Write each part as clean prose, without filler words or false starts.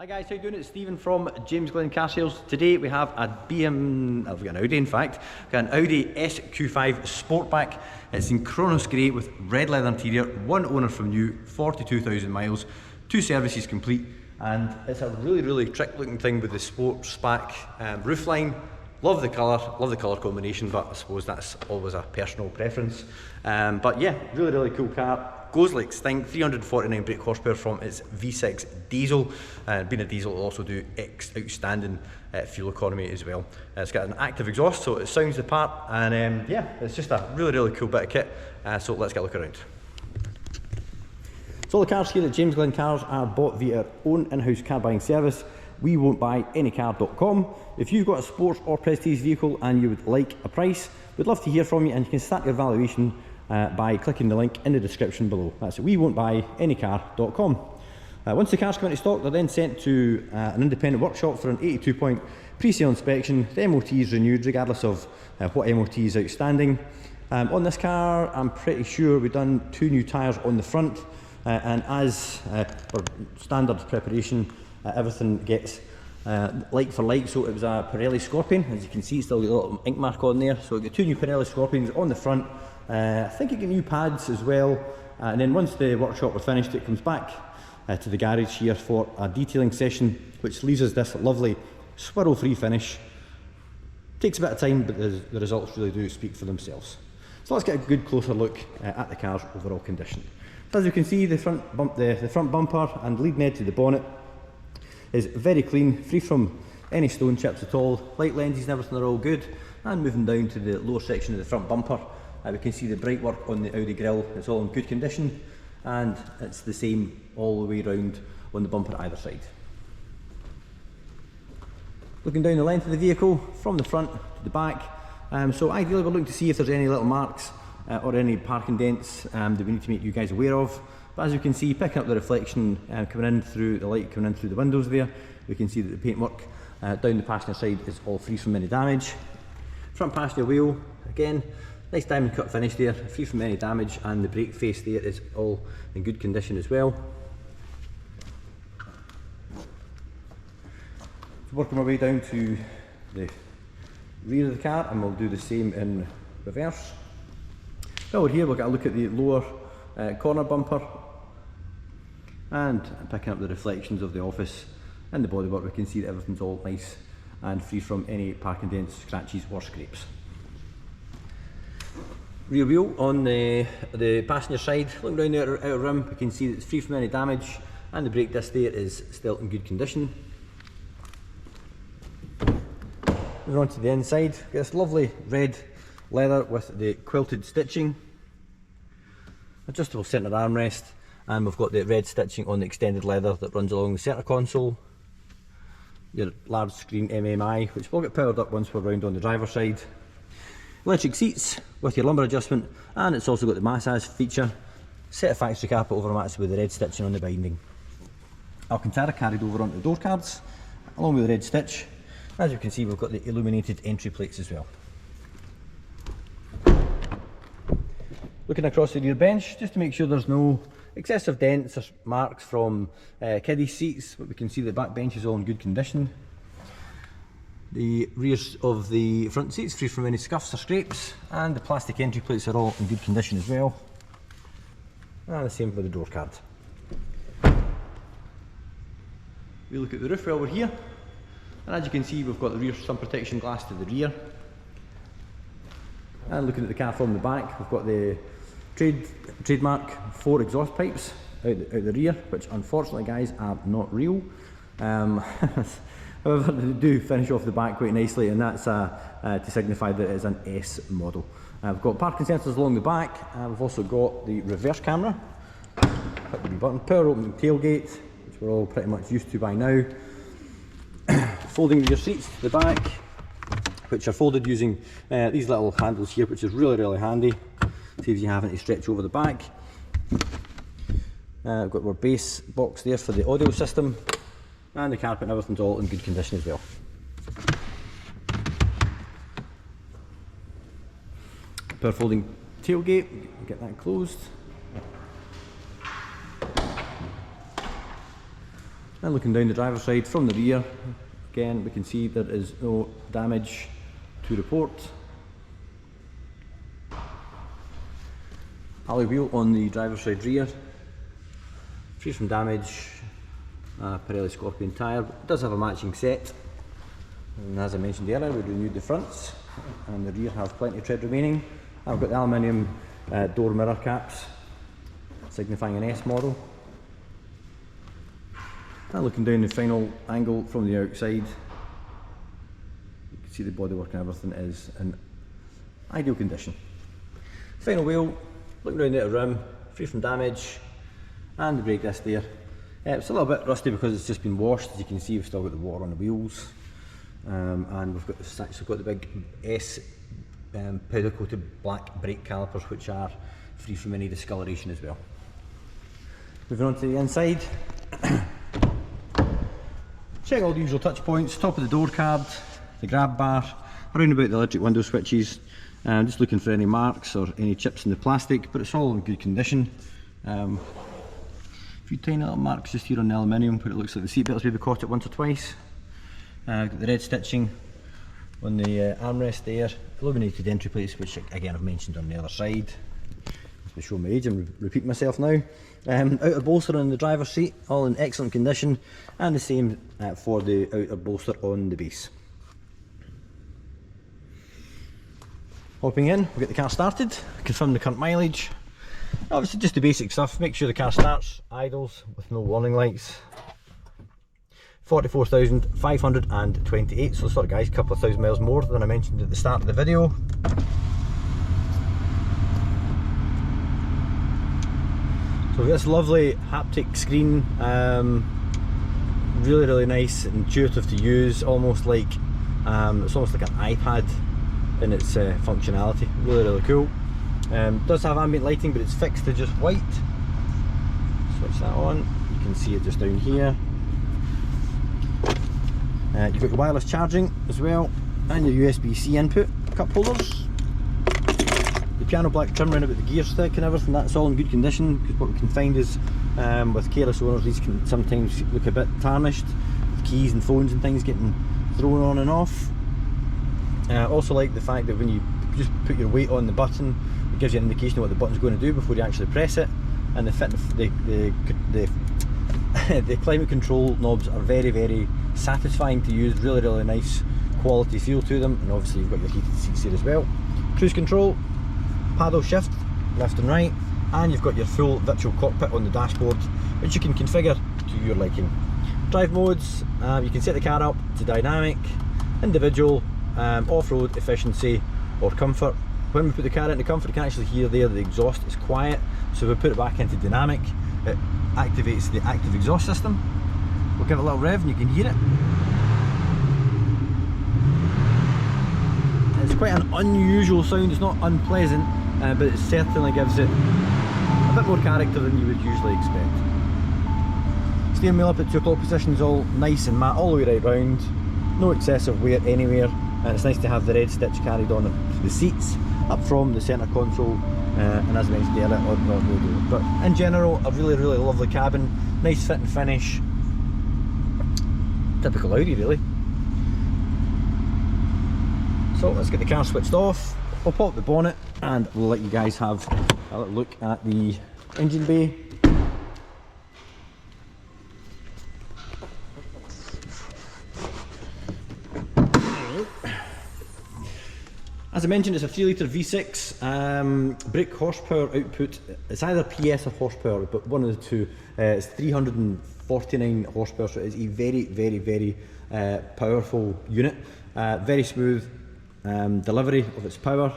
Hi guys, how you doing? It's Stephen from James Glen Car Sales. Today we have a we've got an Audi in fact. We've got an Audi SQ5 Sportback. It's in Chronos Grey with red leather interior, one owner from new, 42,000 miles, 2 services complete, and it's a really trick looking thing with the Sportback roofline. Love the colour combination, but I suppose that's always a personal preference. But yeah, really cool car. Goes like stink, 349 brake horsepower from its V6 diesel. Being a diesel, it'll also do outstanding fuel economy as well. It's got an active exhaust, so it sounds the part, and yeah, it's just a really cool bit of kit. So let's get a look around. So all the cars here at James Glen Cars are bought via our own in-house car buying service. We won't buy anycar.com. If you've got a sports or prestige vehicle and you would like a price, we'd love to hear from you, and you can start your valuation by clicking the link in the description below. That's we won't buy anycar.com. Once the cars come into stock, they're then sent to an independent workshop for an 82-point pre-sale inspection. The MOT is renewed regardless of what MOT is outstanding. On this car, I'm pretty sure we've done 2 new tyres on the front, and as for standard preparation, everything gets like for like. So it was a Pirelli Scorpion, as you can see, still got a little ink mark on there. So we got 2 new Pirelli Scorpions on the front. I think you get new pads as well, and then once the workshop was finished, it comes back to the garage here for a detailing session, which leaves us this lovely swirl-free finish. Takes a bit of time, but the results really do speak for themselves. So let's get a good closer look at the car's overall condition. So as you can see, the front bumper and leading edge of the bonnet is very clean, free from any stone chips at all. Light lenses and everything are all good. And moving down to the lower section of the front bumper, we can see the bright work on the Audi grille. It's all in good condition, and it's the same all the way around on the bumper either side. Looking down the length of the vehicle, from the front to the back, so ideally we're looking to see if there's any little marks or any parking dents that we need to make you guys aware of. But as you can see, picking up the reflection coming in through the light coming in through the windows there, we can see that the paintwork down the passenger side is all free from any damage. Front passenger wheel, again, nice diamond cut finish there, free from any damage, and the brake face there is all in good condition as well. Working our way down to the rear of the car, and we'll do the same in reverse. Over here we'll get a look at the lower corner bumper, and picking up the reflections of the office and the bodywork, we can see that everything's all nice and free from any parking dents, scratches or scrapes. Rear wheel on the passenger side, looking down the outer rim, we can see that it's free from any damage, and the brake disc there is still in good condition. Moving on to the inside, we've got this lovely red leather with the quilted stitching, adjustable centre armrest, and we've got the red stitching on the extended leather that runs along the centre console. Your large screen MMI, which will get powered up once we're round on the driver's side. Electric seats with your lumbar adjustment, and it's also got the massage feature. Set of factory carpet over mats with the red stitching on the binding. Alcantara carried over onto the door cards, along with the red stitch. As you can see, we've got the illuminated entry plates as well. Looking across the rear bench, just to make sure there's no excessive dents or marks from kiddie seats, but we can see the back bench is all in good condition. The rears of the front seats free from any scuffs or scrapes, and the plastic entry plates are all in good condition as well. And the same for the door card. We look at the roof while we're here, and as you can see, we've got the rear sun protection glass to the rear. And looking at the car from the back, we've got the trademark 4 exhaust pipes out the rear, which unfortunately, guys, are not real. However, they do finish off the back quite nicely, and that's to signify that it is an S model. We've got parking sensors along the back, we've also got the reverse camera, click the button, power opening tailgate, which we're all pretty much used to by now. Folding rear seats to the back, which are folded using these little handles here, which is really handy. Saves you having to stretch over the back. We've got our bass box there for the audio system, and the carpet and everything's all in good condition as well. Power folding tailgate, get that closed. And looking down the driver's side from the rear, again we can see there is no damage to report. Alloy wheel on the driver's side rear, free from damage. Pirelli Scorpion tyre, it does have a matching set, and as I mentioned earlier, we renewed the fronts, and the rear has plenty of tread remaining. I've got the aluminium door mirror caps, signifying an S model. And looking down the final angle from the outside, you can see the bodywork and everything is in ideal condition. Final wheel, looking down the outer rim, free from damage, and the brake disc there. It's a little bit rusty because it's just been washed. As you can see, we've still got the water on the wheels, and we've actually got the big S powder coated black brake calipers, which are free from any discoloration as well. Moving on to the inside. Check all the usual touch points, top of the door card, the grab bar, around about the electric window switches. Just looking for any marks or any chips in the plastic, but it's all in good condition. A few tiny little marks just here on the aluminium, but it looks like the seat belts maybe caught it once or twice. Got the red stitching on the armrest there, illuminated entry plates, which again I've mentioned on the other side. To show my age, I'm repeating myself now. Outer bolster on the driver's seat, all in excellent condition, and the same for the outer bolster on the base. Hopping in, we'll get the car started, confirm the current mileage. Obviously just the basic stuff, make sure the car starts, idles with no warning lights. 44,528, so sorry guys, a couple of thousand miles more than I mentioned at the start of the video. So we've got this lovely haptic screen, really nice, intuitive to use, almost like it's almost like an iPad in its functionality. Really cool. Does have ambient lighting, but it's fixed to just white. Switch that on. You can see it just down here. You've got your wireless charging as well, and your USB-C input, cup holders. The piano black trim around about the gear stick and everything, that's all in good condition, because what we can find is with careless owners these can sometimes look a bit tarnished, with keys and phones and things getting thrown on and off. Also like the fact that when you just put your weight on the button, it gives you an indication of what the button's going to do before you actually press it. And the climate control knobs are very satisfying to use, really nice quality feel to them, and obviously you've got your heated seats here as well. Cruise control, paddle shift left and right, and you've got your full virtual cockpit on the dashboard, which you can configure to your liking. Drive modes, you can set the car up to dynamic, individual, off-road, efficiency or comfort. When we put the car into comfort, you can actually hear there the exhaust is quiet, so if we put it back into dynamic, it activates the active exhaust system. We'll give it a little rev and you can hear it. It's quite an unusual sound, it's not unpleasant, but it certainly gives it a bit more character than you would usually expect. Steering wheel up at 2 o'clock position is all nice and matte all the way right round, no excessive wear anywhere, and it's nice to have the red stitch carried on the seats up from the centre console, and as I mentioned earlier, on the door. But in general, a really lovely cabin, nice fit and finish, typical Audi really. So let's get the car switched off, we'll pop the bonnet and we'll let you guys have a little look at the engine bay. As I mentioned, it's a 3 litre V6, brake horsepower output, it's either PS or horsepower, but one of the two. It's 349 horsepower, so it is a very powerful unit. Very smooth delivery of its power,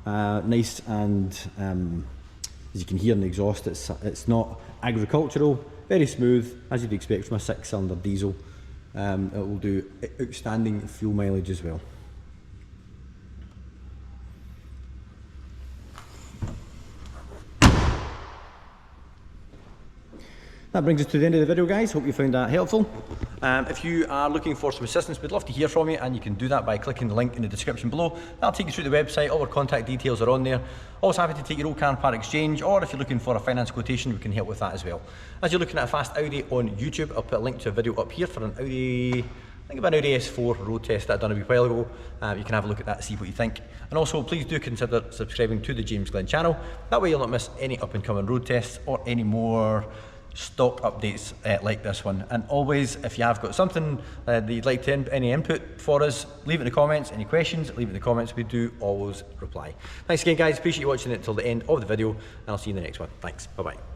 nice, and as you can hear in the exhaust, it's not agricultural, very smooth, as you'd expect from a 6-cylinder diesel. It will do outstanding fuel mileage as well. That that brings us to the end of the video, guys. Hope you found that helpful. If you are looking for some assistance, we'd love to hear from you, and you can do that by clicking the link in the description below. That'll take you through the website. All our contact details are on there. Also happy to take your old car and part exchange, or if you're looking for a finance quotation, we can help with that as well. As you're looking at a fast Audi on YouTube, I'll put a link to a video up here for an Audi, I think about an Audi S4 road test that I done a wee while ago. You can have a look at that, see what you think. And also, please do consider subscribing to the James Glen channel. That way you'll not miss any up and coming road tests or any more stock updates like this one. And always, if you have got something that you'd like to any input for us, leave it in the comments. Any questions, leave it in the comments. We do always reply. Thanks again, guys. Appreciate you watching it till the end of the video, and I'll see you in the next one. Thanks. Bye bye.